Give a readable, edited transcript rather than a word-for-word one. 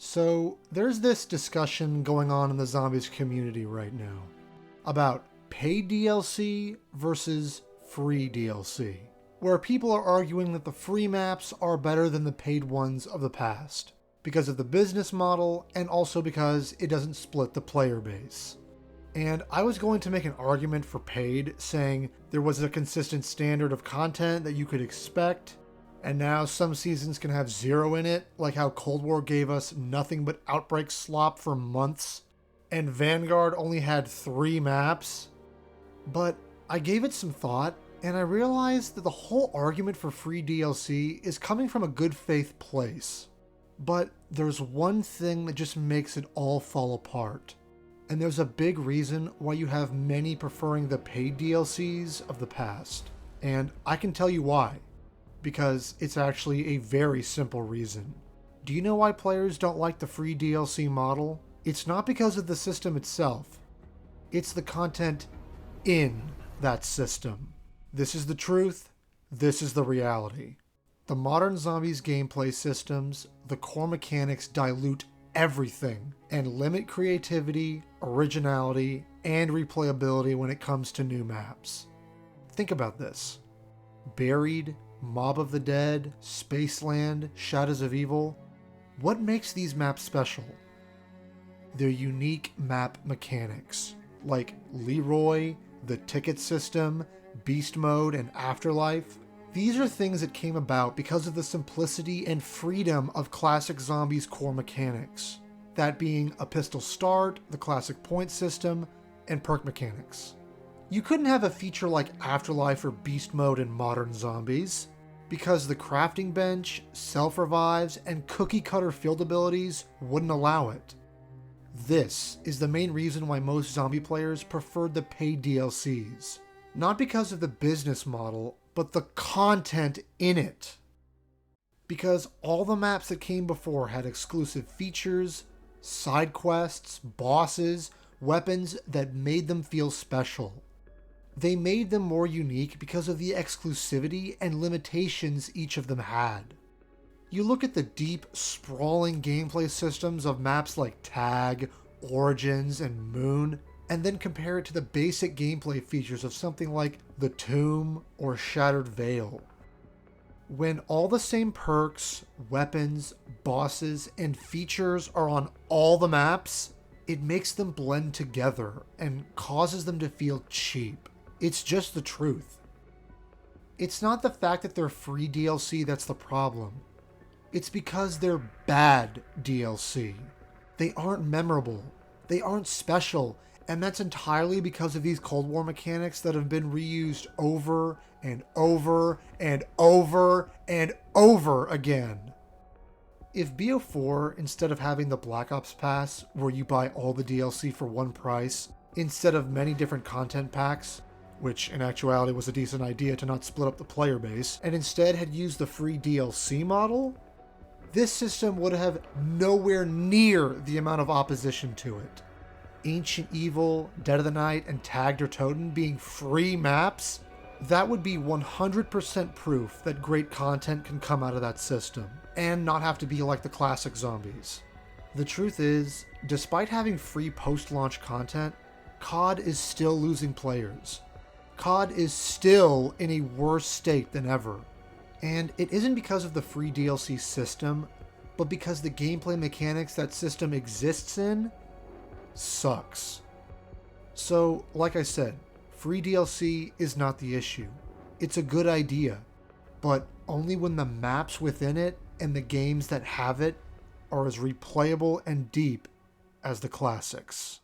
So, there's this discussion going on in the zombies community right now about paid DLC versus free DLC, where people are arguing that the free maps are better than the paid ones of the past, because of the business model and also because it doesn't split the player base. And I was going to make an argument for paid, saying there was a consistent standard of content that you could expect, and now some seasons can have zero in it, like how Cold War gave us nothing but Outbreak slop for months, and Vanguard only had 3 maps. But I gave it some thought, and I realized that the whole argument for free DLC is coming from a good faith place. But there's one thing that just makes it all fall apart. And there's a big reason why you have many preferring the paid DLCs of the past. And I can tell you why. Because it's actually a very simple reason. Do you know why players don't like the free DLC model? It's not because of the system itself. It's the content in that system. This is the truth. This is the reality. The modern zombies gameplay systems, the core mechanics dilute everything and limit creativity, originality, and replayability when it comes to new maps. Think about this. Buried, Mob of the Dead, Spaceland, Shadows of Evil. What makes these maps special? Their unique map mechanics, like Leroy, the ticket system, beast mode, and afterlife. These are things that came about because of the simplicity and freedom of classic Zombies core mechanics, that being a pistol start, the classic point system, and perk mechanics. You couldn't have a feature like Afterlife or Beast Mode in modern Zombies, because the crafting bench, self-revives, and cookie-cutter field abilities wouldn't allow it. This is the main reason why most zombie players preferred the paid DLCs. Not because of the business model, but the content in it. Because all the maps that came before had exclusive features, side quests, bosses, weapons that made them feel special. They made them more unique because of the exclusivity and limitations each of them had. You look at the deep, sprawling gameplay systems of maps like Tag, Origins, and Moon, and then compare it to the basic gameplay features of something like The Tomb or Shattered Veil. When all the same perks, weapons, bosses, and features are on all the maps, it makes them blend together and causes them to feel cheap. It's just the truth. It's not the fact that they're free DLC that's the problem. It's because they're bad DLC. They aren't memorable. They aren't special. And that's entirely because of these Cold War mechanics that have been reused over and over and over and over again. If BO4, instead of having the Black Ops Pass, where you buy all the DLC for one price, instead of many different content packs, which in actuality was a decent idea to not split up the player base, and instead had used the free DLC model, this system would have nowhere near the amount of opposition to it. Ancient Evil, Dead of the Night, and Tag der Toten being free maps, that would be 100% proof that great content can come out of that system, and not have to be like the classic Zombies. The truth is, despite having free post-launch content, COD is still losing players. COD is still in a worse state than ever. And it isn't because of the free DLC system, but because the gameplay mechanics that system exists in sucks. So, like I said, free DLC is not the issue. It's a good idea, but only when the maps within it and the games that have it are as replayable and deep as the classics.